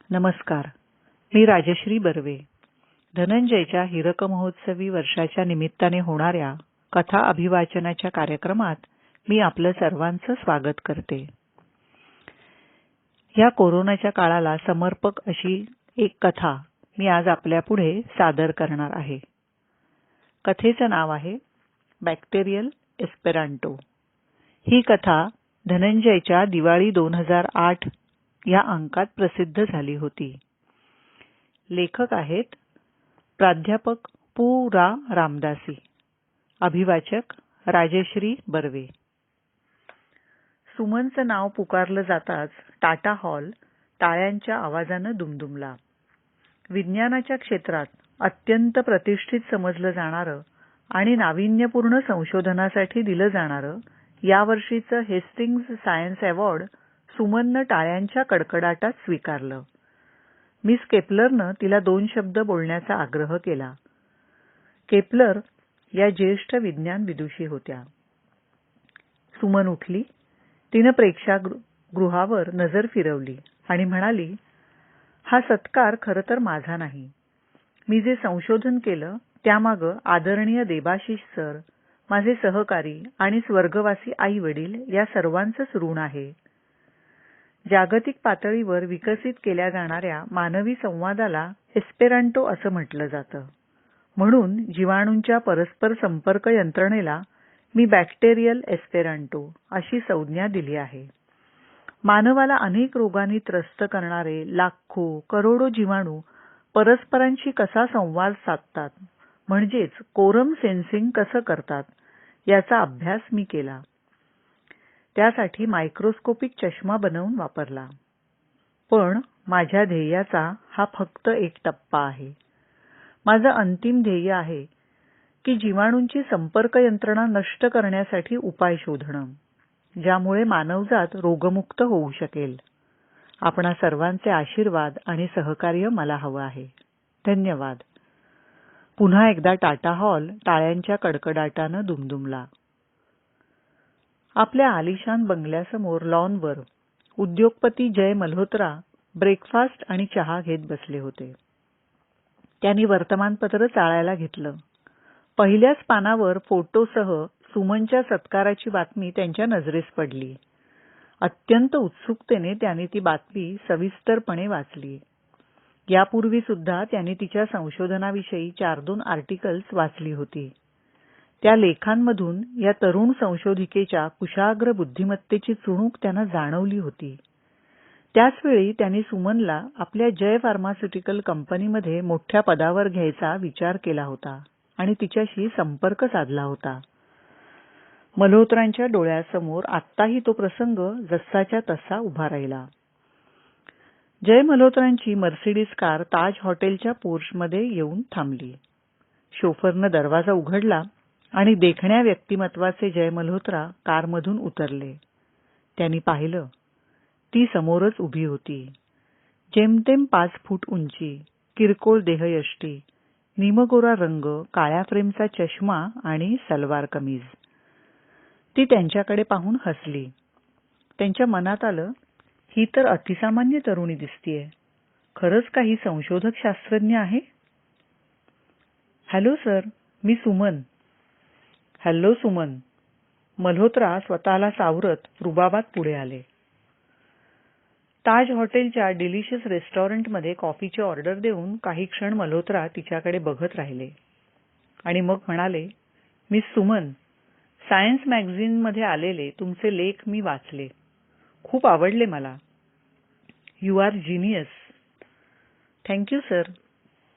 नमस्कार. मी राजश्री बर्वे. धनंजयच्या हीरक महोत्सवी वर्षाच्या निमित्ताने होणाऱ्या कथा अभिवाचनाच्या कार्यक्रमात मी आपलं सर्वांचं स्वागत करते. या कोरोनाच्या काळाला समर्पक अशी एक कथा मी आज आपल्यापुढे सादर करणार आहे. कथेचं नाव आहे बॅक्टेरियल एस्पेरांटो. ही कथा धनंजयच्या दिवाळी 2008 या अंकात प्रसिद्ध झाली होती. लेखक आहेत प्राध्यापक पु. रा. रामदासी. अभिवाचक राजश्री बर्वे. सुमनचं नाव पुकारलं जाताच टाटा हॉल टाळ्यांच्या आवाजानं दुमदुमला. विज्ञानाच्या क्षेत्रात अत्यंत प्रतिष्ठित समजलं जाणारं आणि नाविन्यपूर्ण संशोधनासाठी दिलं जाणारं यावर्षीचं हेस्टिंग्ज सायन्स अवॉर्ड सुमननं टाळ्यांच्या कडकडाटात स्वीकारलं. मिस केपलरनं तिला 2 शब्द बोलण्याचा आग्रह केला. केपलर या ज्येष्ठ विज्ञान विदुषी होत्या. सुमन उठली. तिनं प्रेक्षागृहावर नजर फिरवली आणि म्हणाली, हा सत्कार खरं तर माझा नाही. मी जे संशोधन केलं त्यामागं आदरणीय देबाशिष सर, माझे सहकारी आणि स्वर्गवासी आई वडील या सर्वांचंच ऋण आहे. जागतिक पातळीवर विकसित केल्या जाणाऱ्या मानवी संवादाला एस्पेरांटो असं म्हटलं जातं. म्हणून जीवाणूंच्या परस्पर संपर्क यंत्रणेला मी बॅक्टेरियल एस्पेरांटो अशी संज्ञा दिली आहे. मानवाला अनेक रोगांनी त्रस्त करणारे लाखो करोडो जीवाणू परस्परांशी कसा संवाद साधतात, म्हणजेच कोरम सेन्सिंग कसं करतात, याचा अभ्यास मी केला. त्यासाठी मायक्रोस्कोपिक चष्मा बनवून वापरला. पण माझ्या ध्येयाचा हा फक्त एक टप्पा आहे. माझं अंतिम ध्येय आहे की जीवाणूंची संपर्क यंत्रणा नष्ट करण्यासाठी उपाय शोधणं, ज्यामुळे मानवजात रोगमुक्त होऊ शकेल. आपणा सर्वांचे आशीर्वाद आणि सहकार्य मला हवं आहे. धन्यवाद. पुन्हा एकदा टाटा हॉल टाळ्यांच्या कडकडाटानं दुमदुमला. आपल्या आलिशान बंगल्यासमोर लॉनवर उद्योगपती जय मल्होत्रा ब्रेकफास्ट आणि चहा घेत बसले होते. त्यांनी वर्तमानपत्र चाळायला घेतलं. पहिल्याच पानावर फोटोसह सुमनच्या सत्काराची बातमी त्यांच्या नजरेस पडली. अत्यंत उत्सुकतेने त्यांनी ती बातमी सविस्तरपणे वाचली. यापूर्वी सुद्धा त्यांनी तिच्या संशोधनाविषयी 4-2 आर्टिकल्स वाचली होती. त्या लेखांमधून या तरुण संशोधिकेच्या कुशाग्र बुद्धिमत्तेची चुणूक त्यांना जाणवली होती. त्याचवेळी त्यांनी सुमनला आपल्या जय फार्मास्युटिकल कंपनीमध्ये मोठ्या पदावर घ्यायचा विचार केला होता आणि तिच्याशी संपर्क साधला होता. मल्होत्रांच्या डोळ्यासमोर आत्ताही तो प्रसंग जसाच्या तसा उभा राहिला. जय मल्होत्रांची मर्सिडीज कार ताज हॉटेलच्या पोर्चमध्ये येऊन थांबली. शोफरनं दरवाजा उघडला आणि देखण्या व्यक्तिमत्वाचे जय मल्होत्रा कारमधून उतरले. त्यांनी पाहिलं, ती समोरच उभी होती. जेमतेम 5 फूट उंची, किरकोळ देहयष्टी, निमगोरा रंग, काळ्या फ्रेमचा चष्मा आणि सलवार कमीज. ती त्यांच्याकडे पाहून हसली. त्यांच्या मनात आलं, ही तर अतिसामान्य तरुणी दिसतीये. खरंच काही संशोधक शास्त्रज्ञ आहे? हॅलो सर, मी सुमन. हॅलो सुमन. मल्होत्रा स्वतःला सावरत रुबाबात पुढे आले. ताज हॉटेलच्या डिलिशियस रेस्टॉरंटमध्ये कॉफीची ऑर्डर देऊन काही क्षण मल्होत्रा तिच्याकडे बघत राहिले आणि मग म्हणाले, मिस सुमन, सायन्स मॅगझिनमध्ये आलेले तुमचे लेख मी वाचले. खूप आवडले मला. You are genius. Thank you sir,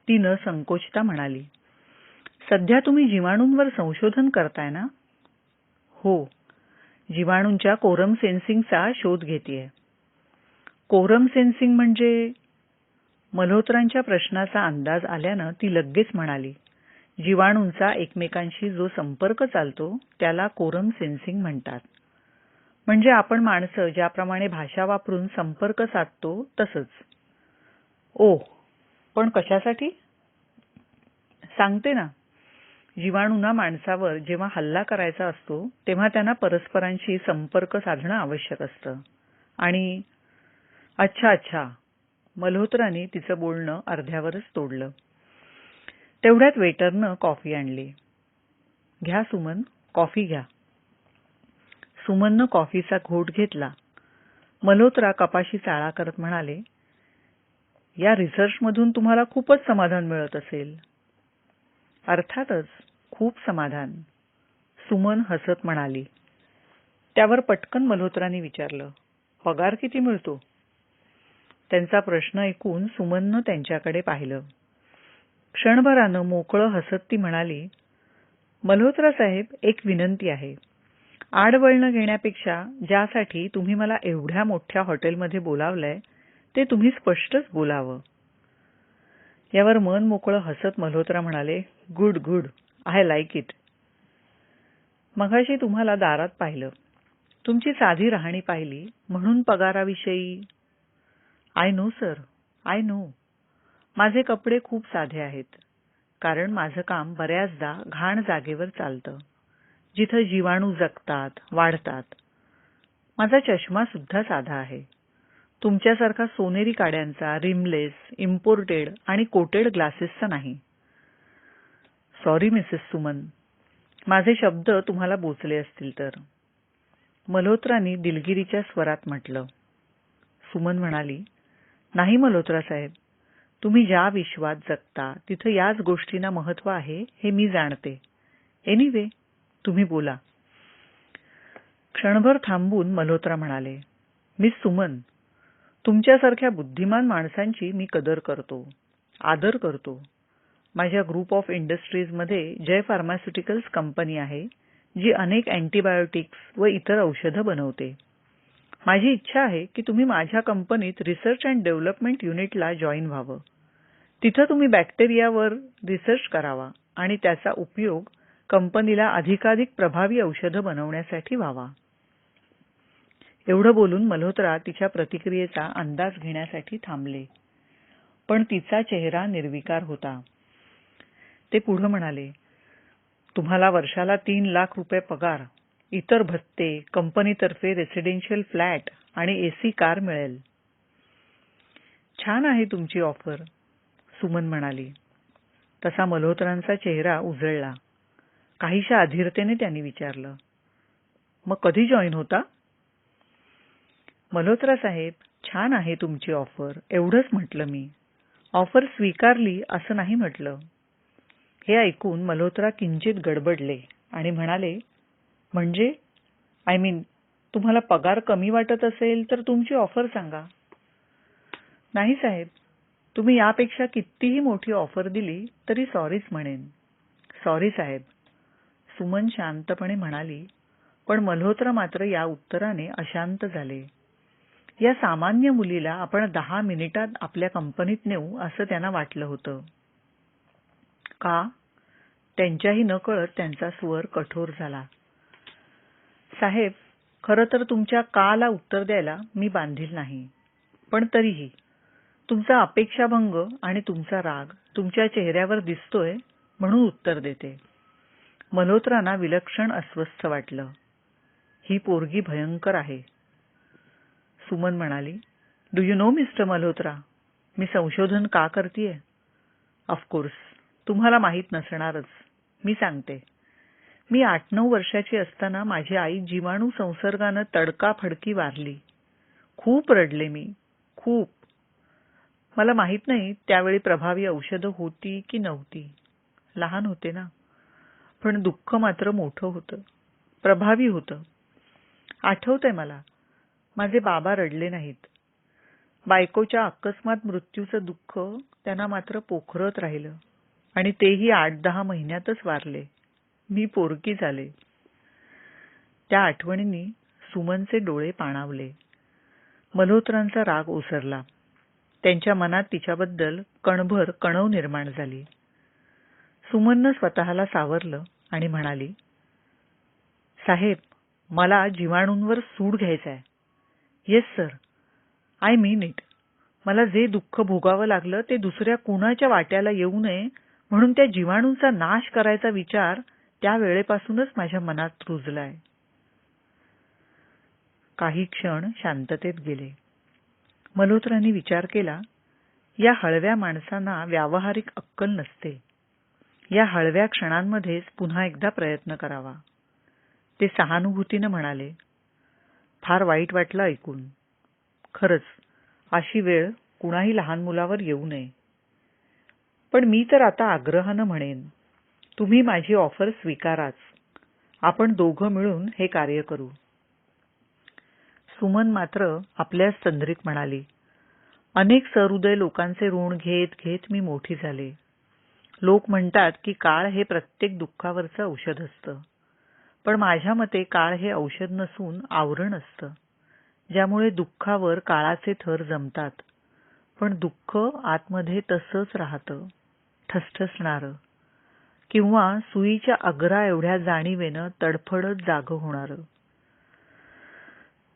ती न संकोचता म्हणाली. सध्या तुम्ही जीवाणूंवर संशोधन करताय ना? हो, जीवाणूंच्या कोरम सेन्सिंगचा शोध घेतेय. कोरम सेन्सिंग म्हणजे? मल्होत्रांच्या प्रश्नाचा अंदाज आल्यानं ती लगेच म्हणाली, जीवाणूंचा एकमेकांशी जो संपर्क चालतो त्याला कोरम सेन्सिंग म्हणतात. म्हणजे आपण माणसं ज्याप्रमाणे भाषा वापरून संपर्क साधतो तसंच. ओह, पण कशासाठी? सांगते ना. जीवाणूंना माणसावर जेव्हा हल्ला करायचा असतो तेव्हा त्यांना परस्परांशी संपर्क साधणं आवश्यक असतं. आणि अच्छा, मल्होत्राने तिचं बोलणं अर्ध्यावरच तोडलं. तेवढ्यात वेटरनं कॉफी आणली. घ्या सुमन, कॉफी घ्या. सुमननं कॉफीचा घोट घेतला. मल्होत्रा कपाशी चाळा करत म्हणाले, या रिसर्चमधून तुम्हाला खूपच समाधान मिळत असेल. अर्थातच, खूप समाधान, सुमन हसत म्हणाली. त्यावर पटकन मल्होत्राने विचारलं, पगार किती मिळतो? त्यांचा प्रश्न ऐकून सुमननं त्यांच्याकडे पाहिलं. क्षणभरानं मोकळं हसत ती म्हणाली, मल्होत्रा साहेब, एक विनंती आहे. आडवळण घेण्यापेक्षा ज्यासाठी तुम्ही मला एवढ्या मोठ्या हॉटेलमध्ये बोलावलंय ते तुम्ही स्पष्टच बोलावं. यावर मन मोकळं हसत मल्होत्रा म्हणाले, good good, I like it. मगाशी तुम्हाला दारात पाहिलं, तुमची साधी राहणी पाहिली म्हणून पगाराविषयी. I know sir, I know. माझे कपडे खूप साधे आहेत, कारण माझं काम बऱ्याचदा घाण जागेवर चालतं, जिथं जीवाणू जगतात, वाढतात. माझा चष्मा सुद्धा साधा आहे, तुमच्यासारखा सोनेरी काड्यांचा, रिमलेस, इम्पोर्टेड आणि कोटेड ग्लासेसचा नाही. सॉरी मिसेस सुमन, माझे शब्द तुम्हाला बोचले असतील तर, मल्होत्रांनी दिलगिरीच्या स्वरात म्हटलं. सुमन म्हणाली, नाही मल्होत्रा साहेब, तुम्ही ज्या विश्वात जगता तिथं याच गोष्टींना महत्त्व आहे हे मी जाणते. एनिवे, तुम्ही बोला. क्षणभर थांबून मल्होत्रा म्हणाले, मिस सुमन, तुमच्यासारख्या बुद्धिमान माणसांची मी कदर करतो, आदर करतो. माझ्या ग्रुप ऑफ इंडस्ट्रीजमध्ये जय फार्मास्युटिकल्स कंपनी आहे, जी अनेक अँटीबायोटिक्स व इतर औषधं बनवते. माझी इच्छा आहे की तुम्ही माझ्या कंपनीत रिसर्च अँड डेव्हलपमेंट युनिटला जॉईन व्हावं. तिथं तुम्ही बॅक्टेरियावर रिसर्च करावा आणि त्याचा उपयोग कंपनीला अधिकाधिक प्रभावी औषधं बनवण्यासाठी व्हावा. एवढं बोलून मल्होत्रा तिच्या प्रतिक्रियेचा अंदाज घेण्यासाठी थांबले, पण तिचा चेहरा निर्विकार होता. ते पुढे म्हणाले, तुम्हाला वर्षाला 3 लाख रुपये पगार, इतर भत्ते, कंपनीतर्फे रेसिडेन्शियल फ्लॅट आणि एसी कार मिळेल. छान आहे तुमची ऑफर, सुमन म्हणाली. तसा मल्होत्रांचा चेहरा उजळला. काहीशा अधीरतेने त्यांनी विचारलं, मग कधी जॉईन होता? मल्होत्रा साहेब, छान आहे तुमची ऑफर, एवढंच म्हटलं मी. ऑफर स्वीकारली असं नाही म्हटलं. हे ऐकून मल्होत्रा किंचित गडबडले आणि म्हणाले, म्हणजे आय मीन, तुम्हाला पगार कमी वाटत असेल तर तुमची ऑफर सांगा. नाही साहेब, तुम्ही यापेक्षा कितीही मोठी ऑफर दिली तरी सॉरीच म्हणेन. सॉरी साहेब, सुमन शांतपणे म्हणाली. पण मल्होत्रा मात्र या उत्तराने अशांत झाले. या सामान्य मुलीला आपण 10 मिनिटात आपल्या कंपनीत नेऊ असं त्यांना वाटलं होतं. का? त्यांच्याही नकळत त्यांचा स्वर कठोर झाला. साहेब, खरं तर तुमच्या काला उत्तर द्यायला मी बांधील नाही, पण तरीही तुमचा अपेक्षाभंग आणि तुमचा राग तुमच्या चेहऱ्यावर दिसतोय म्हणून उत्तर देते. मल्होत्रांना विलक्षण अस्वस्थ वाटलं. ही पोरगी भयंकर आहे. सुमन म्हणाली, do you know mister Malhotra, मी संशोधन का करतेय? ऑफकोर्स, तुम्हाला माहीत नसणारच. मी सांगते. मी 8-9 वर्षाची असताना माझी आई जीवाणू संसर्गानं तडकाफडकी वारली. खूप रडले मी, खूप. मला माहित नाही त्यावेळी प्रभावी औषधं होती की नव्हती. लहान होते ना. पण दुःख मात्र मोठं होतं, प्रभावी होतं. आठवतंय मला, माझे बाबा रडले नाहीत. बायकोच्या अकस्मात मृत्यूचं दुःख त्यांना मात्र पोखरत राहिलं आणि तेही 8-10 महिन्यातच वारले. मी पोरकी झाले. त्या आठवणींनी सुमनचे डोळे पाणावले. मल्होत्रांचा राग ओसरला. त्यांच्या मनात तिच्याबद्दल कणभर कणव निर्माण झाली. सुमननं स्वतःला सावरलं आणि म्हणाली, साहेब, मला जीवाणूंवर सूड घ्यायचा आहे. Yes sir, I mean it. मला जे दुःख भोगावं लागलं ते दुसऱ्या कुणाच्या वाट्याला येऊ नये म्हणून त्या जीवाणूंचा नाश करायचा विचार त्या वेळेपासूनच माझ्या मनात रुजलाय. काही क्षण शांततेत गेले. मल्होत्रांनी विचार केला या हळव्या माणसांना व्यावहारिक अक्कल नसते. या हळव्या क्षणांमध्येच पुन्हा एकदा प्रयत्न करावा. ते सहानुभूतीनं म्हणाले, फार वाईट वाटलं ऐकून. खरंच अशी वेळ कुणाही लहान मुलावर येऊ नये. पण मी तर आता आग्रहानं म्हणेन, तुम्ही माझी ऑफर स्वीकाराच. आपण दोघं मिळून हे कार्य करू. सुमन मात्र आपल्याच तंद्रीत म्हणाली, अनेक सहृदय लोकांचे ऋण घेत घेत मी मोठी झाले. लोक म्हणतात की काळ हे प्रत्येक दुःखावरचं औषध असतं. पण माझ्या मते काळ हे औषध नसून आवरण असतं, ज्यामुळे दुःखावर काळाचे थर जमतात. पण दुःख आतमध्ये तसंच राहतं, ठसठसणारं, किंवा सुईच्या अग्रा एवढ्या जाणीवेनं तडफडत जागं होणारं.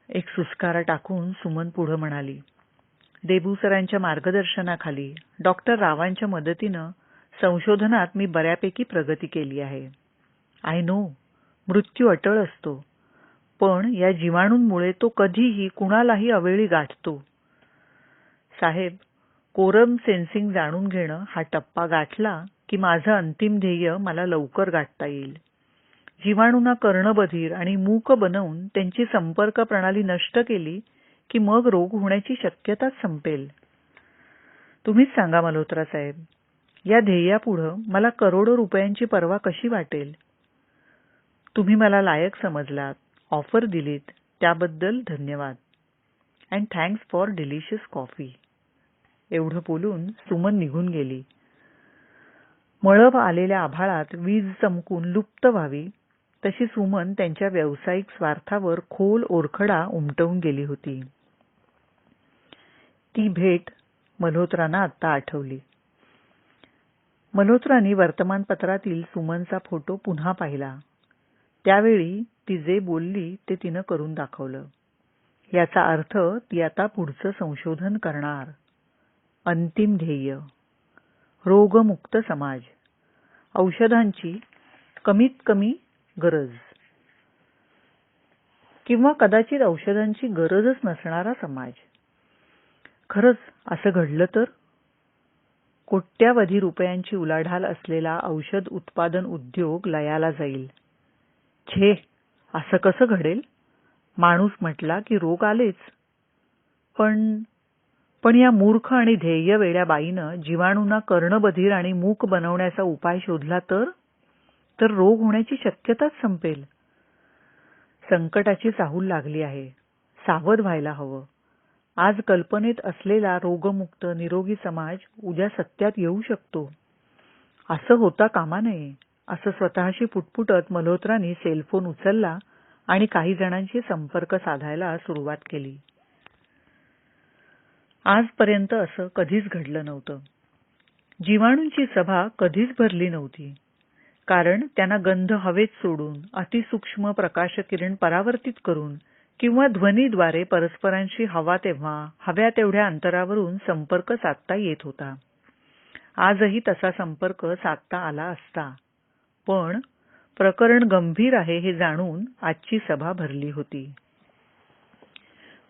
एक सुस्कारा टाकून सुमन पुढं म्हणाली, देबूसरांच्या मार्गदर्शनाखाली डॉक्टर रावांच्या मदतीनं संशोधनात मी बऱ्यापैकी प्रगती केली आहे. आय नो, मृत्यू अटळ असतो, पण या जीवाणूंमुळे तो कधीही कुणालाही अवेळी गाठतो. साहेब, कोरम सेन्सिंग जाणून घेणं हा टप्पा गाठला की माझं अंतिम ध्येय मला लवकर गाठता येईल. जीवाणूंना कर्णबधीर आणि मूक बनवून त्यांची संपर्क प्रणाली नष्ट केली की मग रोग होण्याची शक्यताच संपेल. तुम्हीच सांगा मल्होत्रा साहेब, या ध्येयापुढं मला करोडो रुपयांची पर्वा कशी वाटेल? तुम्ही मला लायक समजलात, ऑफर दिलीत, त्याबद्दल धन्यवाद. And thanks for delicious coffee. एवढं बोलून सुमन निघून गेली. मळभ आलेल्या आभाळात वीज चमकून लुप्त व्हावी तशी सुमन त्यांच्या व्यावसायिक स्वार्थावर खोल ओरखडा उमटवून गेली होती. ती भेट मल्होत्रांना आत्ता आठवली. मल्होत्रांनी वर्तमानपत्रातील सुमनचा फोटो पुन्हा पाहिला. त्यावेळी ती जे बोलली ते तिनं करून दाखवलं. याचा अर्थ ती आता पुढचं संशोधन करणार. अंतिम ध्येय, रोगमुक्त समाज, औषधांची कमीत कमी गरज, किंवा कदाचित औषधांची गरजच नसणारा समाज. खरंच असं घडलं तर? कोट्यावधी रुपयांची उलाढाल असलेला औषध उत्पादन उद्योग लयाला जाईल. छे, असं कसं घडेल? माणूस म्हटला की रोग आलेच. पण या मूर्ख आणि ध्येय वेड्या बाईनं जीवाणूंना कर्णबधीर आणि मूक बनवण्याचा उपाय शोधला तर रोग होण्याची शक्यताच संपेल. संकटाची चाहूल लागली आहे. सावध व्हायला हवं. आज कल्पनेत असलेला रोगमुक्त निरोगी समाज उद्या सत्यात येऊ शकतो. असं होता कामा नये, असं स्वतःशी पुटपुटत मल्होत्रांनी सेलफोन उचलला आणि काही जणांशी संपर्क साधायला सुरुवात केली. आजपर्यंत असं कधीच घडलं नव्हतं. जीवाणूंची सभा कधीच भरली नव्हती, कारण त्यांना गंध हवेत सोडून, अतिसूक्ष्म प्रकाशकिरण परावर्तित करून किंवा ध्वनीद्वारे परस्परांशी हवा तेव्हा हव्या तेवढ्या अंतरावरून संपर्क साधता येत होता. आजही तसा संपर्क साधता आला असता, पण प्रकरण गंभीर आहे हे जाणून आजची सभा भरली होती.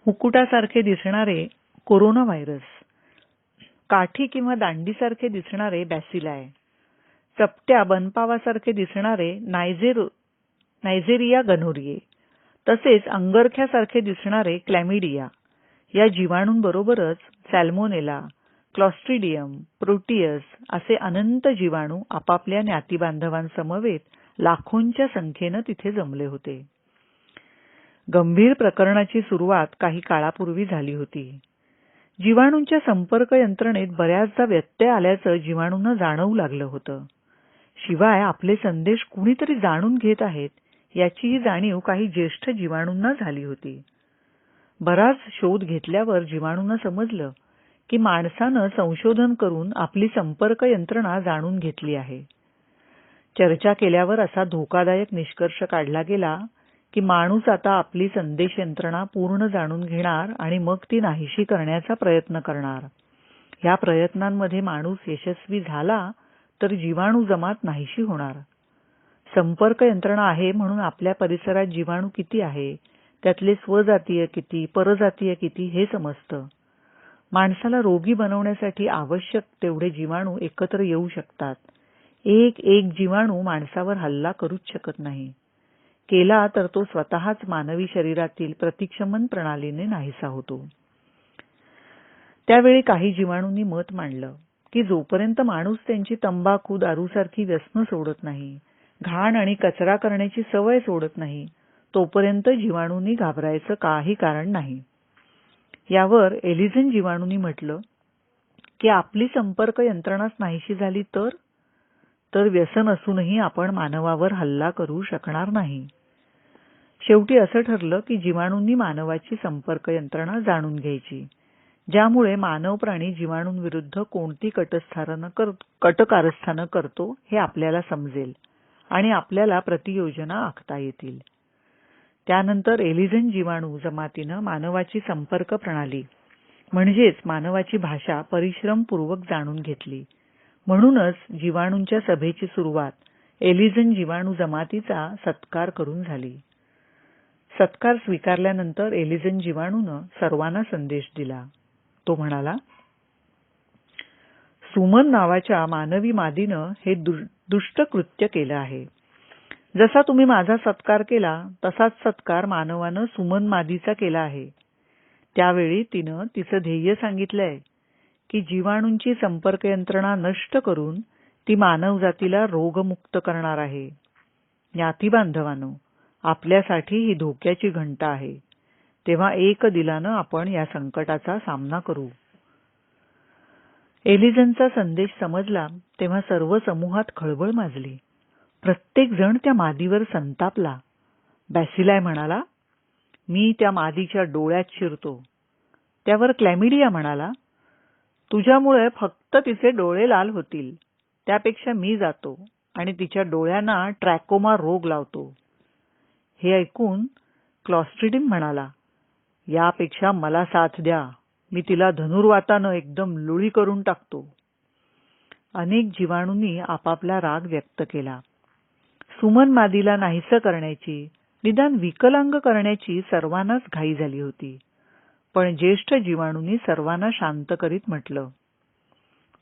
मुकुटासारखे दिसणारे कोरोना व्हायरस, काठी किंवा दांडीसारखे दिसणारे बॅसिलाय, चपट्या बनपावासारखे दिसणारे नायजेरिया गनोरिये, तसेच अंगरख्यासारखे दिसणारे क्लॅमिडिया, या जीवाणूंबरोबरच सॅल्मोनेला, क्लॉस्ट्रिडियम, प्रोटियस असे अनंत जीवाणू आपापल्या ज्ञातिबांधवांसमवेत लाखोंच्या संख्येनं तिथे जमले होते. गंभीर प्रकरणाची सुरुवात काही काळापूर्वी झाली होती. जीवाणूंच्या संपर्क यंत्रणेत बऱ्याचदा व्यत्यय आल्याचं जीवाणूंना जाणवू लागलं होतं. शिवाय आपले संदेश कुणीतरी जाणून घेत आहेत याचीही जाणीव काही ज्येष्ठ जीवाणूंना झाली होती. बराच शोध घेतल्यावर जीवाणूंना समजलं की माणसानं संशोधन करून आपली संपर्क यंत्रणा जाणून घेतली आहे. चर्चा केल्यावर असा धोकादायक निष्कर्ष काढला गेला की माणूस आता आपली संदेश यंत्रणा पूर्ण जाणून घेणार आणि मग ती नाहीशी करण्याचा प्रयत्न करणार. या प्रयत्नांमध्ये माणूस यशस्वी झाला तर जीवाणू जमात नाहीशी होणार. संपर्क यंत्रणा आहे म्हणून आपल्या परिसरात जीवाणू किती आहे, त्यातले स्वजातीय किती, परजातीय किती हे समजतं. माणसाला रोगी बनवण्यासाठी आवश्यक तेवढे जीवाणू एकत्र येऊ शकतात. एक एक जीवाणू माणसावर हल्ला करूच शकत नाही. केला तर तो स्वतःच मानवी शरीरातील प्रतिक्षमन प्रणालीने नाहीसा होतो. त्यावेळी काही जीवाणूंनी मत मांडलं की जोपर्यंत माणूस त्यांची तंबाखू, दारूसारखी व्यसनं सोडत नाही, घाण आणि कचरा करण्याची सवय सोडत नाही, तोपर्यंत जीवाणूंनी घाबरायचं काही कारण नाही. यावर एलिझन जीवाणूंनी म्हटलं की आपली संपर्क यंत्रणाच नाहीशी झाली तर व्यसन असूनही आपण मानवावर हल्ला करू शकणार नाही. शेवटी असं ठरलं की जीवाणूंनी मानवाची संपर्क यंत्रणा जाणून घ्यायची, ज्यामुळे मानव प्राणी जीवाणूंविरुद्ध कोणती कटकारस्थानं करतो हे आपल्याला समजेल आणि आपल्याला प्रतियोजना आखता येतील. त्यानंतर एलिझन जीवाणू जमातीनं मानवाची संपर्क प्रणाली म्हणजेच मानवाची भाषा परिश्रमपूर्वक जाणून घेतली. म्हणूनच जीवाणूंच्या सभेची सुरुवात एलिझन जीवाणू जमातीचा सत्कार करून झाली. सत्कार स्वीकारल्यानंतर एलिझन जीवाणूनं सर्वांना संदेश दिला. तो म्हणाला, सुमन नावाच्या मानवी मादीनं हे दुष्ट कृत्य केलं आहे. जसा तुम्ही माझा सत्कार केला तसाच सत्कार मानवानं सुमन मादीचा केला आहे. त्यावेळी तिनं तिचं ध्येय सांगितलंय की जीवाणूंची संपर्क यंत्रणा नष्ट करून ती मानवजातीला रोगमुक्त करणार आहे. ज्ञाती बांधवांनो, आपल्यासाठी ही धोक्याची घंटा आहे. तेव्हा एक दिलानं आपण या संकटाचा सामना करू. एलिझनचा संदेश समजला तेव्हा सर्व समूहात खळबळ माजली. प्रत्येक जण त्या मादीवर संतापला. बॅसिलाय म्हणाला, मी त्या मादीच्या डोळ्यात शिरतो. त्यावर क्लॅमिडिया म्हणाला, तुझ्यामुळे फक्त तिचे डोळे लाल होतील. त्यापेक्षा मी जातो आणि तिच्या डोळ्यांना ट्रॅकोमा रोग लावतो. हे ऐकून क्लॉस्ट्रिडियम म्हणाला, यापेक्षा मला साथ द्या. मी तिला धनुर्वातानं एकदम लुळी करून टाकतो. अनेक जीवाणूंनी आपापला राग व्यक्त केला. सुमन मादीला नाहीसं करण्याची, निदान विकलांग करण्याची सर्वांनाच घाई झाली होती. पण ज्येष्ठ जीवाणूंनी सर्वांना शांत करीत म्हटलं,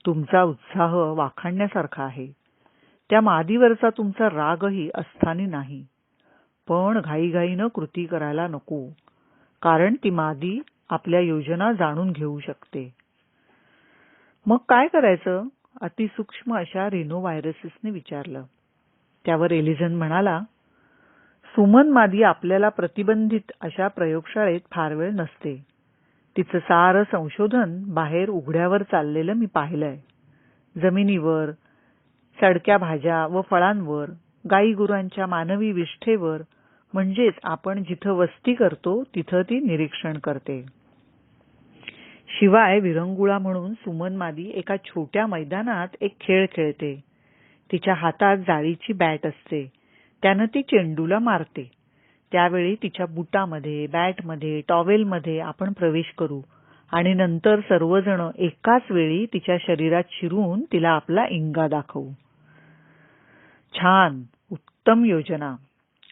तुमचा उत्साह वाखाणण्यासारखा आहे. त्या मादीवरचा तुमचा रागही अस्थानी नाही. पण घाईघाईनं कृती करायला नको, कारण ती मादी आपल्या योजना जाणून घेऊ शकते. मग काय करायचं? अतिसूक्ष्म अशा रिनोव्हायरसने विचारलं. त्यावर एलिझन म्हणाला, सुमन मादी आपल्याला प्रतिबंधित अशा प्रयोगशाळेत फार वेळ नसते. तिचं सारं संशोधन बाहेर उघड्यावर चाललेलं मी पाहिलंय. जमिनीवर, सडक्या भाज्या व फळांवर, गाईगुरांच्या मानवी विष्ठेवर, म्हणजेच आपण जिथं वस्ती करतो तिथं ती निरीक्षण करते. शिवाय विरंगुळा म्हणून सुमन मादी एका छोट्या मैदानात एक खेळ खेळते. तिच्या हातात जाळीची बॅट असते. त्यानं ती चेंडूला मारते. त्यावेळी तिच्या बुटामध्ये, बॅटमध्ये, टॉवेलमध्ये आपण प्रवेश करू आणि नंतर सर्वजण एकाच वेळी तिच्या शरीरात शिरून तिला आपला इंगा दाखवू. छान, उत्तम योजना,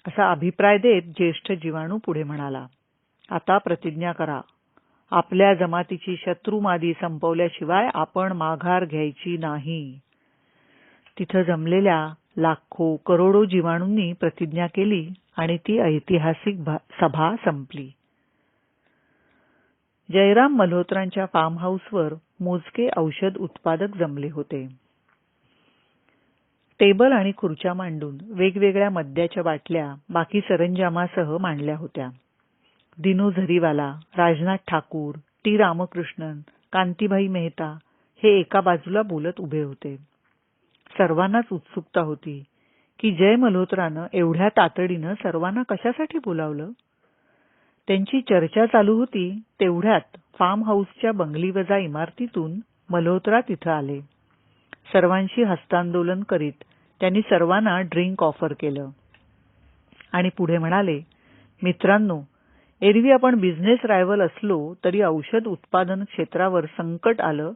असा अभिप्राय देत ज्येष्ठ जीवाणू पुढे म्हणाला, आता प्रतिज्ञा करा. आपल्या जमातीची शत्रुमादी संपवल्याशिवाय आपण माघार घ्यायची नाही. तिथं जमलेल्या लाखो करोडो जीवाणूंनी प्रतिज्ञा केली आणि ती ऐतिहासिक सभा संपली. जयराम मल्होत्रांच्या फार्म हाऊसवर मोजके औषध उत्पादक जमले होते. टेबल आणि खुर्च्या मांडून वेगवेगळ्या मद्याच्या बाटल्या बाकी सरंजामासह मांडल्या होत्या. दिनू झरीवाला, राजनाथ ठाकूर, टी रामकृष्णन, कांतीभाई मेहता हे एका बाजूला बोलत उभे होते. सर्वांनाच उत्सुकता होती की जय मल्होत्रानं एवढ्या तातडीनं सर्वांना कशासाठी बोलावलं. त्यांची चर्चा चालू होती तेवढ्यात फार्म हाऊसच्या बंगलीवजा इमारतीतून मल्होत्रा तिथं आले. सर्वांशी हस्तांदोलन करीत त्यांनी सर्वांना ड्रिंक ऑफर केलं आणि पुढे म्हणाले, मित्रांनो, एरवी आपण बिझनेस रायव्हल असलो तरी औषध उत्पादन क्षेत्रावर संकट आलं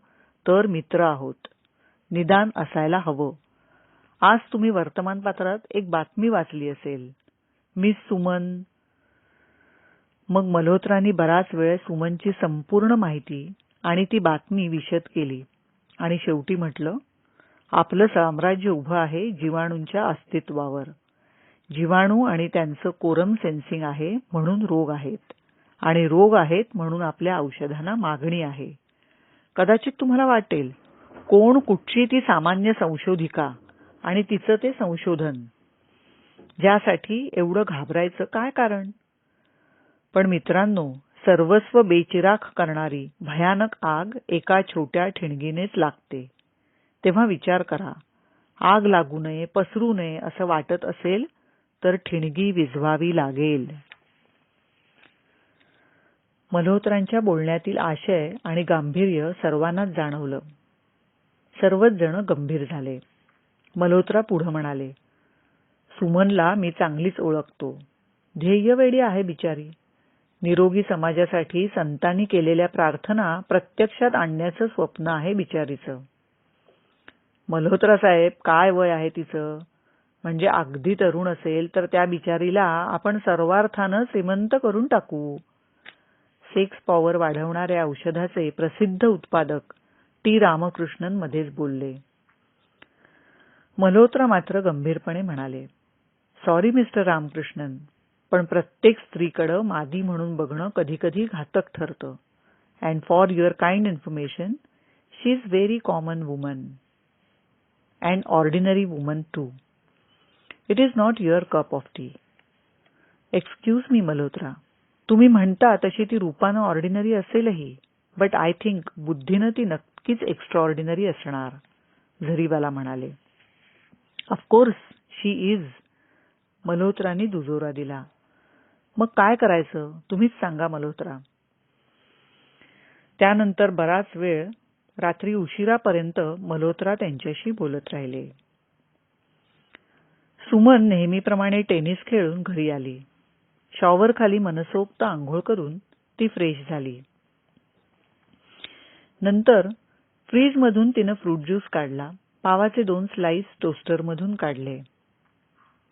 तर मित्र आहोत. निदान असायला हवं. आज तुम्ही वर्तमानपत्रात एक बातमी वाचली असेल, मिस सुमन. मग मल्होत्रांनी बराच वेळ सुमनची संपूर्ण माहिती आणि ती बातमी विशद केली आणि शेवटी म्हटलं, आपलं साम्राज्य उभं आहे जीवाणूंच्या अस्तित्वावर. जीवाणू आणि त्यांचं कोरम सेन्सिंग आहे म्हणून रोग आहेत, आणि रोग आहेत म्हणून आपल्या औषधांना मागणी आहे. कदाचित तुम्हाला वाटेल, कोण कुठची ती सामान्य संशोधिका आणि तिचं ते संशोधन, ज्यासाठी एवढं घाबरायचं काय कारण? पण मित्रांनो, सर्वस्व बेचिराख करणारी भयानक आग एका छोट्या ठिणगीनेच लागते. तेव्हा विचार करा, आग लागू नये, पसरू नये असं वाटत असेल तर ठिणगी विझवावी लागेल. मल्होत्रांच्या बोलण्यातील आशय आणि गांभीर्य सर्वांनाच जाणवलं. सर्वच जण गंभीर झाले. मल्होत्रा पुढे म्हणाले, सुमनला मी चांगलीच ओळखतो. ध्येयवेडी आहे बिचारी. निरोगी समाजासाठी संतांनी केलेल्या प्रार्थना प्रत्यक्षात आणण्याचं स्वप्न आहे बिचारीचं. मल्होत्रा साहेब, काय वय आहे तिचं? म्हणजे अगदी तरुण असेल तर त्या बिचारीला आपण सर्वार्थानं श्रीमंत करून टाकू. सेक्स पॉवर वाढवणाऱ्या औषधाचे प्रसिद्ध उत्पादक टी. रामकृष्णन मध्येच बोलले. मल्होत्रा मात्र गंभीरपणे म्हणाले, सॉरी मिस्टर रामकृष्णन, पण प्रत्येक स्त्रीकडं मादी म्हणून बघणं कधी कधी घातक ठरतं. And for your kind information, she is very common woman and ordinary woman too. It is not your cup of tea. Excuse me Malhotra, तुम्ही म्हणता तशी ती रूपानं ऑर्डिनरी असेलही, बट आय थिंक बुद्धीनं ती नक्कीच एक्स्ट्राऑर्डिनरी असणार, झरीवाला म्हणाले. ऑफकोर्स शी इज, मल्होत्रांनी दुजोरा दिला. मग काय करायचं तुम्हीच सांगा मल्होत्रा. त्यानंतर बराच वेळ रात्री उशिरापर्यंत मल्होत्रा त्यांच्याशी बोलत राहिले. सुमन नेहमीप्रमाणे टेनिस खेळून घरी आली. शॉवर खाली मनसोक्त आंघोळ करून ती फ्रेश झाली. नंतर फ्रीजमधून तिनं फ्रूट ज्यूस काढला. पावाचे 2 स्लाइस टोस्टरमधून काढले.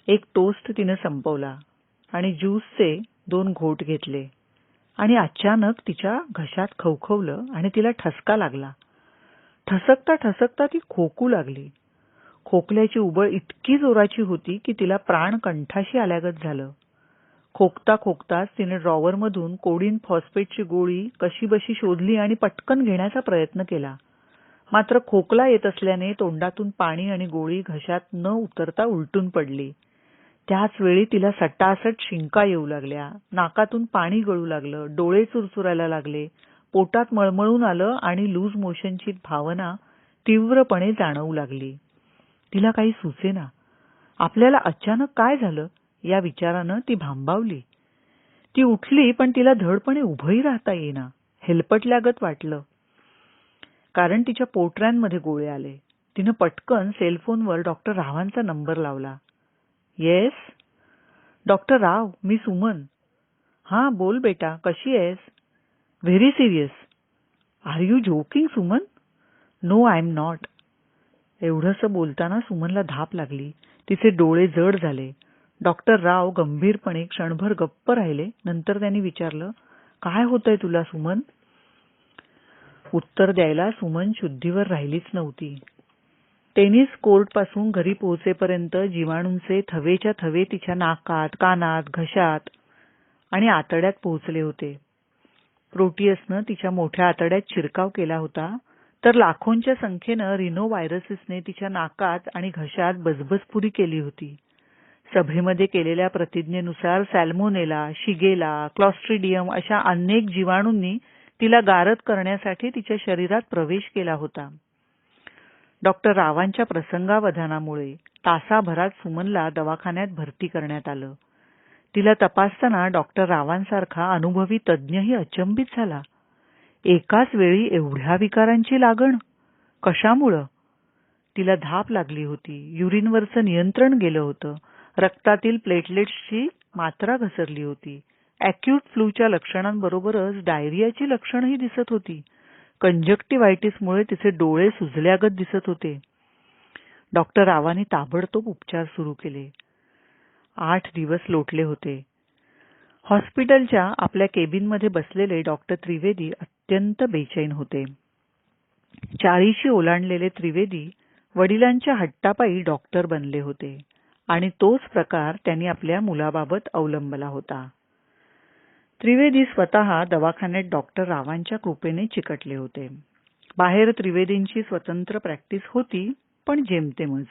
एक टोस्ट तिनं संपवला आणि ज्यूसचे 2 घोट घेतले आणि अचानक तिच्या घशात खवखवलं आणि तिला ठसका लागला. ठसकता ठसकता ती खोकू लागली. खोकल्याची उबळ इतकी जोराची होती की तिला प्राण कंठाशी आल्यागत झालं. खोकता खोकताच तिने ड्रॉवरमधून कोडीन फॉस्फेटची गोळी कशीबशी शोधली आणि पटकन घेण्याचा प्रयत्न केला. मात्र खोकला येत असल्याने तोंडातून पाणी आणि गोळी घशात न उतरता उलटून पडली. त्याच वेळी तिला सटासट शिंका येऊ लागल्या, नाकातून पाणी गळू लागलं, डोळे चुरचुरायला लागले, पोटात मळमळून आलं आणि लूज मोशनची भावना तीव्रपणे जाणवू लागली. तिला काही सुचेना. आपल्याला अचानक काय झालं या विचारानं ती भांबावली. ती उठली, पण तिला धडपणे उभंही राहता येईना. हेलपटल्यागत वाटलं, कारण तिच्या पोटऱ्यांमध्ये गोळे आले. तिनं पटकन सेलफोनवर डॉक्टर रावांचा नंबर लावला. येस डॉक्टर राव, मी सुमन. हां बोल बेटा, कशी आहेस? Very serious. Are you joking Suman? No I am not. एवढंसं बोलताना सुमनला धाप लागली. तिचे डोळे जड झाले. डॉक्टर राव गंभीरपणे क्षणभर गप्प राहिले. नंतर त्यांनी विचारलं, काय होतंय तुला सुमन? उत्तर द्यायला सुमन शुद्धीवर राहिलीच नव्हती. टेनिस कोर्टपासून घरी पोहोचेपर्यंत जीवाणूंचे थवेच्या थवे तिच्या नाकात, कानात, घशात आणि आतड्यात पोहोचले होते. प्रोटियसनं तिच्या मोठ्या आतड्यात शिरकाव केला होता, तर लाखोंच्या संख्येनं रिनो व्हायरसेसने तिच्या नाकात आणि घशात बजबजपुरी केली होती. सभेमध्ये केलेल्या प्रतिज्ञेनुसार सॅल्मोनेला, शिगेला, क्लॉस्ट्रिडियम अशा अनेक जीवाणूंनी तिला गारद करण्यासाठी तिच्या शरीरात प्रवेश केला होता. डॉक्टर रावांच्या प्रसंगावधानामुळे तासाभरात सुमनला दवाखान्यात भरती करण्यात आलं. तिला तपासताना डॉक्टर रावांसारखा अनुभवी तज्ज्ञही अचंबित झाला. एकाच वेळी एवढ्या विकारांची लागण कशामुळं? तिला धाप लागली होती, युरिनवरचं नियंत्रण गेलं होतं, रक्तातील प्लेटलेट्सची मात्रा घसरली होती, ॲक्यूट फ्लूच्या लक्षणांबरोबरच डायरियाची लक्षणंही दिसत होती. कंजक्टिव्हायटिसमुळे तिचे डोळे सुजल्यागत दिसत होते. डॉक्टर रावांनी ताबडतोब उपचार सुरू केले. 8 दिवस लोटले होते. हॉस्पिटलच्या आपल्या केबिनमध्ये बसलेले डॉक्टर त्रिवेदी अत्यंत बेचैन होते. 40शी ओलांडलेले त्रिवेदी वडिलांच्या हट्टापायी डॉक्टर बनले होते आणि तोच प्रकार त्यांनी आपल्या मुलाबाबत अवलंबला होता. त्रिवेदी स्वतः दवाखान्यात डॉक्टर रावांच्या कृपेने चिकटले होते. बाहेर त्रिवेदींची स्वतंत्र प्रॅक्टिस होती, पण जेमतेमच.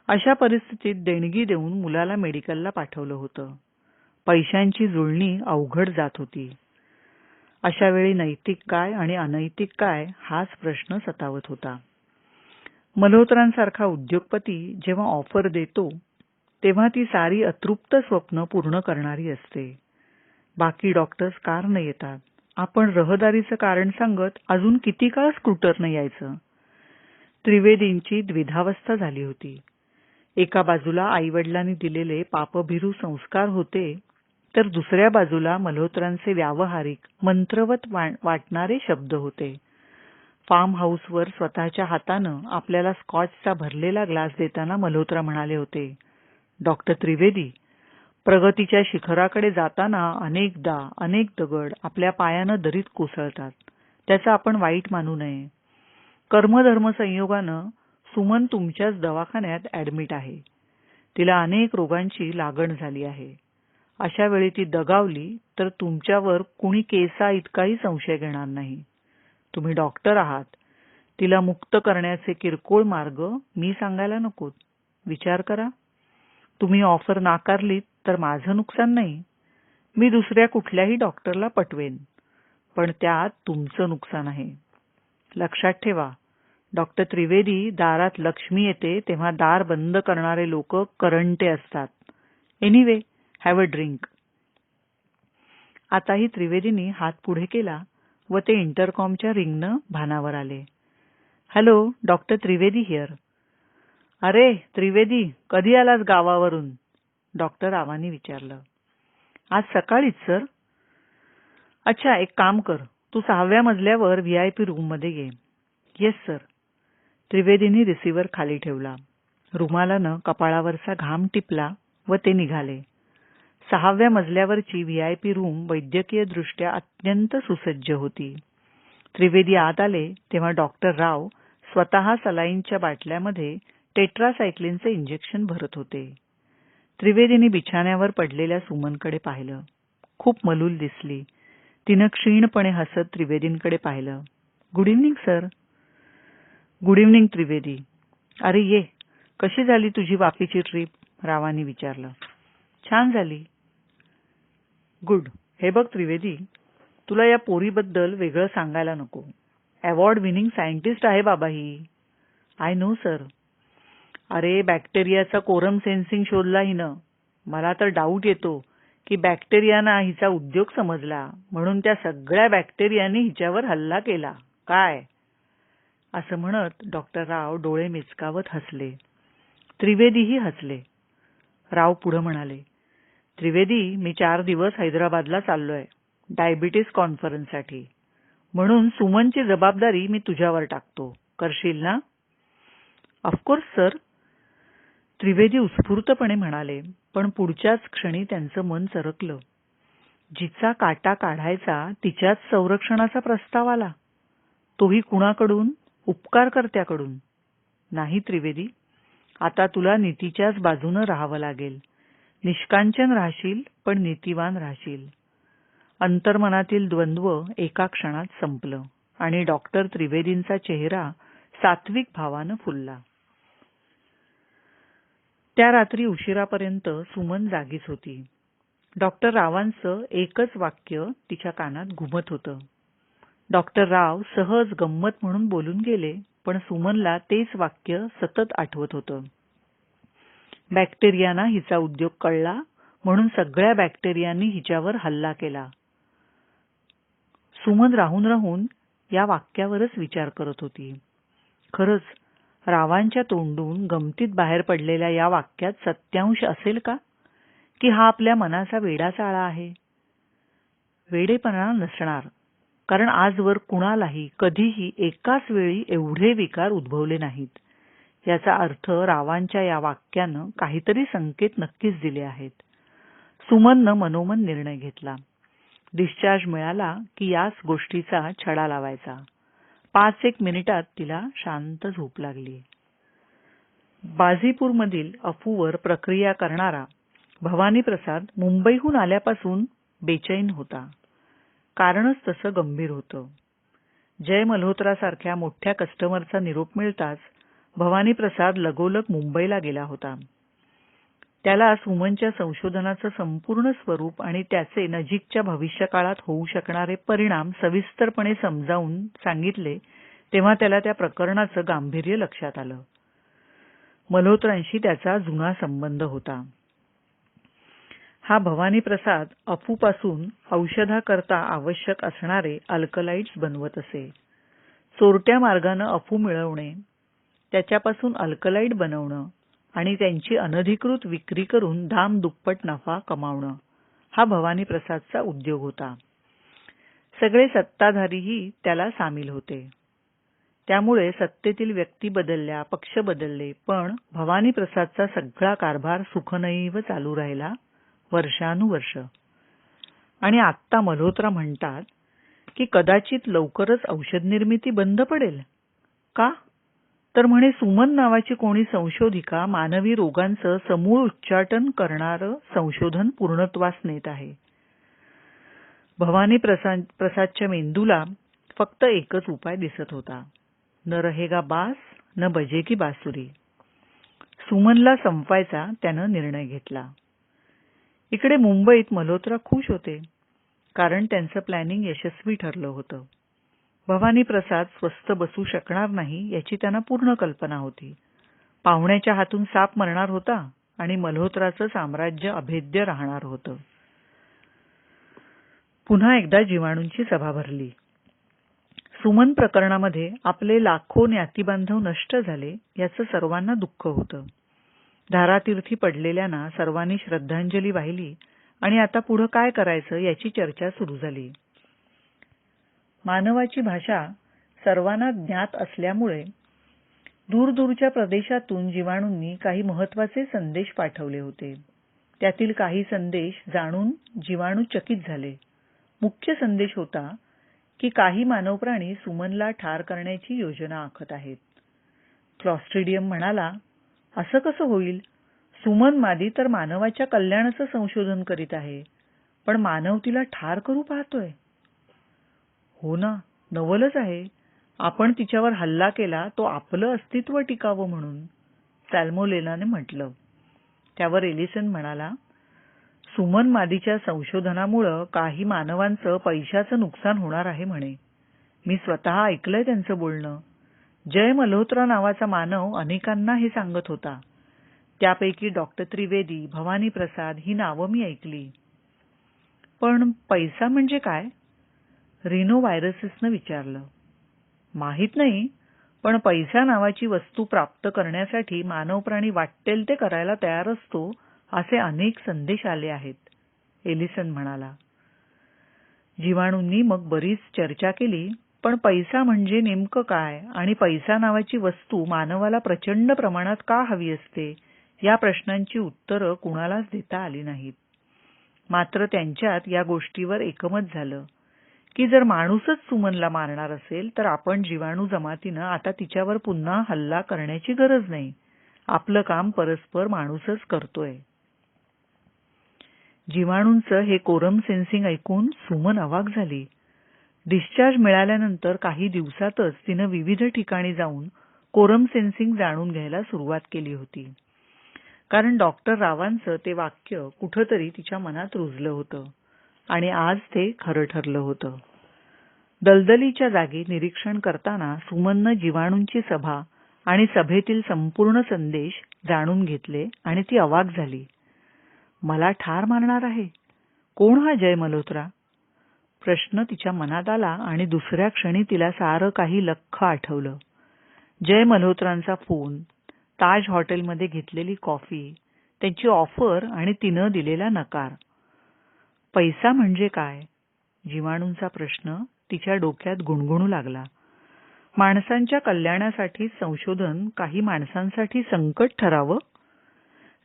अशा परिस्थितीत देणगी देऊन मुलाला मेडिकलला पाठवलं होतं. पैशांची जुळणी अवघड जात होती. अशा वेळी नैतिक काय आणि अनैतिक काय हाच प्रश्न सतावत होता. मल्होत्रांसारखा उद्योगपती जेव्हा ऑफर देतो तेव्हा ती सारी अतृप्त स्वप्न पूर्ण करणारी असते. बाकी डॉक्टर्स कारनं येतात. आपण रहदारीचं कारण सांगत अजून किती काळ स्कूटरनं यायचं. त्रिवेदींची द्विधावस्था झाली होती. एका बाजूला आईवडिलांनी दिलेले पापभिरू संस्कार होते, तर दुसऱ्या बाजूला मल्होत्रांचे व्यावहारिक मंत्रवत वाटणारे शब्द होते. फार्म हाऊसवर स्वतःच्या हातानं आपल्याला स्कॉचचा भरलेला ग्लास देताना मल्होत्रा म्हणाले होते, डॉक्टर त्रिवेदी, प्रगतीच्या शिखराकडे जाताना अनेकदा अनेक दगड आपल्या पायानं दरीत कोसळतात. त्याचं आपण वाईट मानू नये. कर्मधर्म संयोगानं सुमन तुमच्याच दवाखान्यात ॲडमिट आहे. तिला अनेक रोगांची लागण झाली आहे. अशा वेळी ती दगावली तर तुमच्यावर कुणी केसा इतकाही संशय घेणार नाही. तुम्ही डॉक्टर आहात. तिला मुक्त करण्याचे किरकोळ मार्ग मी सांगायला नकोत. विचार करा. तुम्ही ऑफर नाकारलीत तर माझं नुकसान नाही. मी दुसऱ्या कुठल्याही डॉक्टरला पटवेन, पण त्यात तुमचं नुकसान आहे. लक्षात ठेवा, डॉक्टर त्रिवेदी, दारात लक्ष्मी येते तेव्हा दार बंद करणारे लोक करंटे असतात. Anyway, have a drink. आताही त्रिवेदींनी हात पुढे केला व ते इंटरकॉमच्या रिंगनं भानावर आले. Hello, doctor Trivedi here. अरे त्रिवेदी, कधी आलास गावावरून? डॉक्टर रावांनी विचारलं. आज सकाळीच सर. अच्छा, एक काम कर, तू 6व्या मजल्यावर VIP रूममध्ये गे. Yes sir. त्रिवेदींनी रिसिव्हर खाली ठेवला. रुमालानं कपाळावरचा घाम टिपला व ते निघाले. 6व्या मजल्यावरची VIP रूम वैद्यकीयदृष्ट्या अत्यंत सुसज्ज होती. त्रिवेदी आत आले तेव्हा डॉक्टर राव स्वतः सलाईनच्या बाटल्यामध्ये टेट्रासायक्लिनचे इंजेक्शन भरत होते. त्रिवेदींनी बिछाण्यावर पडलेल्या सुमनकडे पाहिलं. खूप मलूल दिसली. तिनं क्षीणपणे हसत त्रिवेदींकडे पाहिलं. Good evening sir. Good evening Trivedi. अरे ये, कशी झाली तुझी वापीची ट्रीप? रावांनी विचारलं. छान झाली. गुड. हे बघ त्रिवेदी, तुला या पोरीबद्दल वेगळं सांगायला नको. अवॉर्ड विनिंग सायंटिस्ट आहे बाबा ही. I know sir. अरे, बॅक्टेरियाचा कोरम सेन्सिंग शोधला हिनं. मला तर डाऊट येतो की बॅक्टेरियाना हिचा उद्योग समजला म्हणून त्या सगळ्या बॅक्टेरियाने हिच्यावर हल्ला केला. काय? असं म्हणत डॉक्टर राव डोळे मिचकावत हसले. त्रिवेदीही हसले. राव पुढे म्हणाले, त्रिवेदी, मी 4 दिवस हैदराबादला चाललोय डायबिटीस कॉन्फरन्ससाठी. म्हणून सुमनची जबाबदारी मी तुझ्यावर टाकतो. करशील ना? Of course sir. त्रिवेदी उत्स्फूर्तपणे म्हणाले, पण पुढच्याच क्षणी त्यांचं मन सरकलं. जिचा काटा काढायचा तिच्याच संरक्षणाचा प्रस्ताव आला. तोही कुणाकडून? उपकारकर्त्याकडून. नाही त्रिवेदी, आता तुला नीतीच्याच बाजूनं राहावं लागेल. निष्कांचन राहशील, पण नीतिवान राहशील. अंतर्मनातील द्वंद्व एका क्षणात संपलं आणि डॉक्टर त्रिवेदींचा चेहरा सात्विक भावानं फुलला. त्या रात्री उशिरापर्यंत सुमन जागीच होती. डॉक्टर रावांचं एकच वाक्य तिच्या कानात घुमत होतं. डॉक्टर राव सहज गंमत म्हणून बोलून गेले, पण सुमनला तेच वाक्य सतत आठवत होतं. बॅक्टेरियाना हिचा उद्योग कळला म्हणून सगळ्या बॅक्टेरियांनी हिच्यावर हल्ला केला. सुमन राहून राहून या वाक्यावरच विचार करत होती. खरंच रावांच्या तोंडून गमतीत बाहेर पडलेल्या या वाक्यात सत्यांश असेल का? की हा आपल्या मनाचा वेडाचाळा आहे? वेडेपणा नसणार, कारण आजवर कुणालाही कधीही एकाच वेळी एवढे विकार उद्भवले नाहीत. याचा अर्थ रावांच्या या वाक्यानं काहीतरी संकेत नक्कीच दिले आहेत. सुमननं मनोमन निर्णय घेतला. डिस्चार्ज मिळाला की याच गोष्टीचा छडा लावायचा. 5-1 मिनिटात तिला शांत झोप लागली. बाझीपूरमधील अफूवर प्रक्रिया करणारा भवानी प्रसाद मुंबईहून आल्यापासून बेचैन होता. कारणच तसं गंभीर होतं. जय मल्होत्रासारख्या मोठ्या कस्टमरचा निरोप मिळताच भवानी प्रसाद लगोलग मुंबईला गेला होता. त्याला सुमनच्या संशोधनाचं संपूर्ण स्वरूप आणि त्याचे नजीकच्या भविष्यकाळात होऊ शकणारे परिणाम सविस्तरपणे समजावून सांगितले तेव्हा त्याला त्या प्रकरणाचं गांभीर्य लक्षात आलं. मल्होत्रांशी त्याचा जुना संबंध होता. हा भवानी प्रसाद अफूपासून औषधाकरता आवश्यक असणारे अल्कलाइड्स बनवत असे. चोरट्या मार्गानं अफू मिळवणे, त्याच्यापासून अल्कलाइड बनवणं आणि त्यांची अनधिकृत विक्री करून दाम-दुप्पट नफा कमावणं हा भवानी प्रसादचा उद्योग होता. सगळे सत्ताधारीही त्याला सामील होते. त्यामुळे सत्तेतील व्यक्ती बदलल्या, पक्ष बदलले, पण भवानी प्रसादचा सगळा कारभार सुखनैव चालू राहिला वर्षानुवर्ष. आणि आत्ता मल्होत्रा म्हणतात की कदाचित लवकरच औषध निर्मिती बंद पडेल. का? तर म्हणे सुमन नावाची कोणी संशोधिका मानवी रोगांचं समूळ उच्चाटन करणारं संशोधन पूर्णत्वास नेत आहे. भवानी प्रसादच्या मेंदूला फक्त एकच उपाय दिसत होता, न रहेगा बास न बजेगी बासुरी. सुमनला संपवायचा त्यानं निर्णय घेतला. इकडे मुंबईत मल्होत्रा खुश होते, कारण त्यांचं प्लॅनिंग यशस्वी ठरलं होतं. भवानी प्रसाद स्वस्थ बसू शकणार नाही याची त्यांना पूर्ण कल्पना होती. पाहुण्याच्या हातून साप मरणार होता आणि मल्होत्राचं साम्राज्य अभेद्य राहणार होतं. पुन्हा एकदा जीवाणूंची सभा भरली. सुमन प्रकरणामध्ये आपले लाखो ज्ञातिबांधव नष्ट झाले याचं सर्वांना दुःख होतं. धारातीर्थी पडलेल्यांना सर्वांनी श्रद्धांजली वाहिली आणि आता पुढं काय करायचं याची चर्चा सुरू झाली. मानवाची भाषा सर्वांना ज्ञात असल्यामुळे दूरदूरच्या प्रदेशातून जीवाणूंनी काही महत्त्वाचे संदेश पाठवले होते. त्यातील काही संदेश जाणून जीवाणू चकित झाले. मुख्य संदेश होता की काही मानव प्राणी सुमनला ठार करण्याची योजना आखत आहेत. क्लॉस्ट्रिडियम म्हणाला, असं कसं होईल? सुमन मादी तर मानवाच्या कल्याणाचं संशोधन करीत आहे, पण मानव तिला ठार करू पाहतोय. हो ना, नवलच आहे. आपण तिच्यावर हल्ला केला तो आपलं अस्तित्व टिकावं म्हणून, सॅल्मोनेलाने म्हटलं. त्यावर एलिसन म्हणाला, सुमन मादीच्या संशोधनामुळं काही मानवांचं पैशाचं नुकसान होणार आहे म्हणे. मी स्वतः ऐकलंय त्यांचं बोलणं. जय मल्होत्रा नावाचा मानव अनेकांना हे सांगत होता. त्यापैकी डॉक्टर त्रिवेदी, भवानी प्रसाद ही नावं मी ऐकली. पण पैसा म्हणजे काय? रिनो व्हायरसिसनं विचारलं. माहीत नाही, पण पैसा नावाची वस्तू प्राप्त करण्यासाठी मानव प्राणी वाट्टेल ते करायला तयार असतो असे अनेक संदेश आले आहेत, एलिसन म्हणाला. जीवाणूंनी मग बरीच चर्चा केली, पण पैसा म्हणजे नेमकं काय आणि पैसा नावाची वस्तू मानवाला प्रचंड प्रमाणात का हवी असते या प्रश्नांची उत्तरं कुणालाच देता आली नाहीत. मात्र त्यांच्यात या गोष्टीवर एकमत झालं की जर माणूसच सुमनला मारणार असेल तर आपण जीवाणू जमातीनं आता तिच्यावर पुन्हा हल्ला करण्याची गरज नाही. आपलं काम परस्पर माणूसच करतोय. जीवाणूंचं हे कोरम सेन्सिंग ऐकून सुमन अवाक झाली. डिस्चार्ज मिळाल्यानंतर काही दिवसातच तिनं विविध ठिकाणी जाऊन कोरम सेन्सिंग जाणून घ्यायला सुरुवात केली होती. कारण डॉक्टर रावांचं ते वाक्य कुठंतरी तिच्या मनात रुजलं होतं आणि आज ते खरं ठरलं होतं. दलदलीच्या जागी निरीक्षण करताना सुमननं जीवाणूंची सभा आणि सभेतील संपूर्ण संदेश जाणून घेतले आणि ती अवाक झाली. मला ठार मारणार आहे? कोण हा जय मल्होत्रा? प्रश्न तिच्या मनात आला आणि दुसऱ्या क्षणी तिला सारं काही लख्ख आठवलं. जय मल्होत्रांचा फोन, ताज हॉटेलमध्ये घेतलेली कॉफी, त्यांची ऑफर आणि तिनं दिलेला नकार. पैसा म्हणजे काय? जीवाणूंचा प्रश्न तिच्या डोक्यात गुणगुणू लागला. माणसांच्या कल्याणासाठी संशोधन काही माणसांसाठी संकट ठरावं?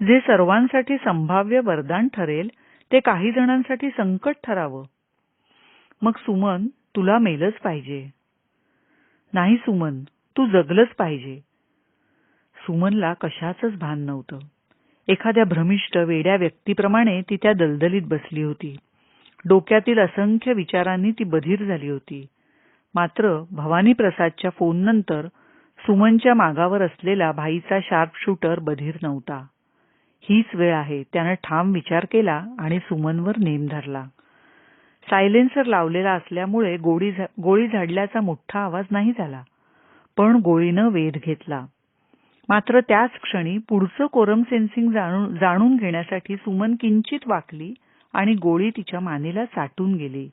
जे सर्वांसाठी संभाव्य वरदान ठरेल ते काही जणांसाठी संकट ठरावं. मग सुमन, तुला मेलच पाहिजे. नाही सुमन, तू जगलंच पाहिजे. सुमनला कशाचंच भान नव्हतं. एखाद्या भ्रमिष्ट वेड्या व्यक्तीप्रमाणे ती त्या दलदलीत बसली होती. डोक्यातील असंख्य विचारांनी ती बधीर झाली होती. मात्र भवानी प्रसादच्या फोननंतर सुमनच्या मागावर असलेला भाईचा शार्प शूटर बधीर नव्हता. हीच वेळ आहे, त्यानं ठाम विचार केला आणि सुमनवर नेम धरला. सायलेन्सर लावलेला असल्यामुळे गोळी झाडल्याचा मोठा आवाज नाही झाला, पण गोळीनं वेध घेतला. मात्र त्याच क्षणी पुढचं कोरम सेन्सिंग जाणून घेण्यासाठी सुमन किंचित वाकली आणि गोळी तिच्या मानेला चाटून गेली.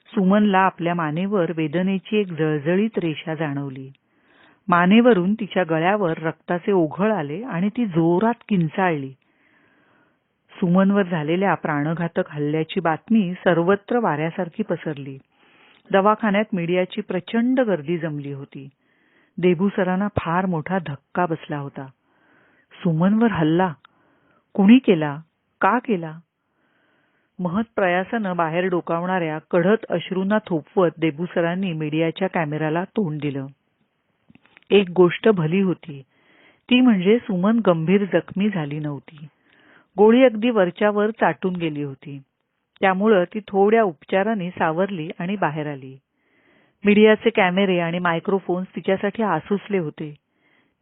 सुमनला आपल्या मानेवर वेदनेची एक जळजळीत रेषा जाणवली. मानेवरून तिच्या गळ्यावर रक्ताचे ओघळ आले आणि ती जोरात किंचाळली. सुमनवर झालेल्या प्राणघातक हल्ल्याची बातमी सर्वत्र वाऱ्यासारखी पसरली. दवाखान्यात मीडियाची प्रचंड गर्दी जमली होती. देबू सरांना फार मोठा धक्का बसला होता. सुमनवर हल्ला कुणी केला, का केला? महत् प्रयासानं बाहेर डोकावणाऱ्या कढत अश्रूंना थोपवत देबू सरांनी मीडियाच्या कॅमेऱ्याला तोंड दिलं. एक गोष्ट भली होती, ती म्हणजे सुमन गंभीर जखमी झाली नव्हती. गोळी अगदी वरच्यावर चाटून गेली होती. त्यामुळं ती थोड्या उपचारांनी सावरली आणि बाहेर आली. मीडियाचे कॅमेरे आणि मायक्रोफोन्स तिच्यासाठी आसुसले होते.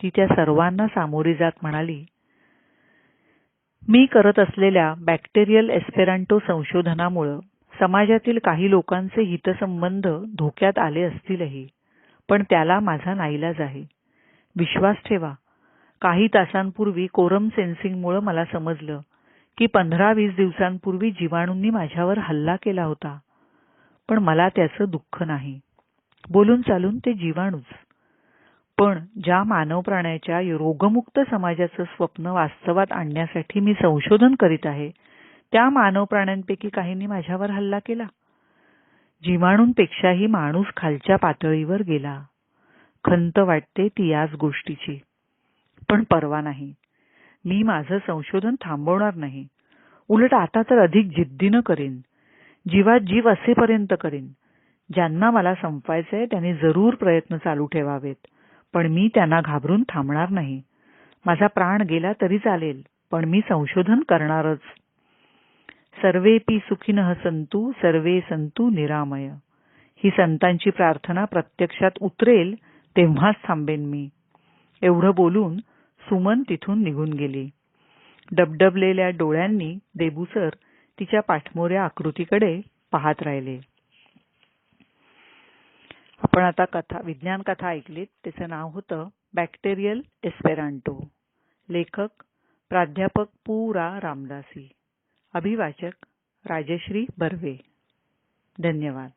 ती त्या सर्वांना सामोरी जात म्हणाली, मी करत असलेल्या बॅक्टेरियल एस्पेरांटो संशोधनामुळे समाजातील काही लोकांचे हितसंबंध धोक्यात आले असतीलही, पण त्याला माझा नाईलाज आहे. विश्वास ठेवा, काही तासांपूर्वी कोरम सेन्सिंगमुळे मला समजलं की 15-20 दिवसांपूर्वी जीवाणूंनी माझ्यावर हल्ला केला होता. पण मला त्याचं दुःख नाही. बोलून चालून ते जीवाणूच. पण ज्या मानव प्राण्याच्या रोगमुक्त समाजाचं स्वप्न वास्तवात आणण्यासाठी मी संशोधन करीत आहे, त्या मानव प्राण्यांपैकी काहींनी माझ्यावर हल्ला केला. जीवाणूंपेक्षाही माणूस खालच्या पातळीवर गेला. खंत वाटते ती याच गोष्टीची. पण परवा नाही. मी माझं संशोधन थांबवणार नाही. उलट आता तर अधिक जिद्दीनं करेन. जीवात जीव असेपर्यंत करेन. ज्यांना मला संपवायचंय त्यांनी जरूर प्रयत्न चालू ठेवावेत, पण मी त्यांना घाबरून थांबणार नाही. माझा प्राण गेला तरी चालेल, पण मी संशोधन करणारच. सर्वेपि सुखिनः सन्तु सर्वे सन्तु निरामय. ही संतांची प्रार्थना प्रत्यक्षात उतरेल तेव्हाच थांबेन मी. एवढं बोलून सुमन तिथून निघून गेली. डबडबलेल्या डोळ्यांनी देबूसर तिच्या पाठमोऱ्या आकृतीकडे पाहत राहिले. आपण आता विज्ञान कथा ऐकलीत. त्याचं नाव होतं बॅक्टेरियल एस्पेरांटो. लेखक प्राध्यापक पु. रा. रामदासी. अभिवाचक राजश्री बर्वे. धन्यवाद.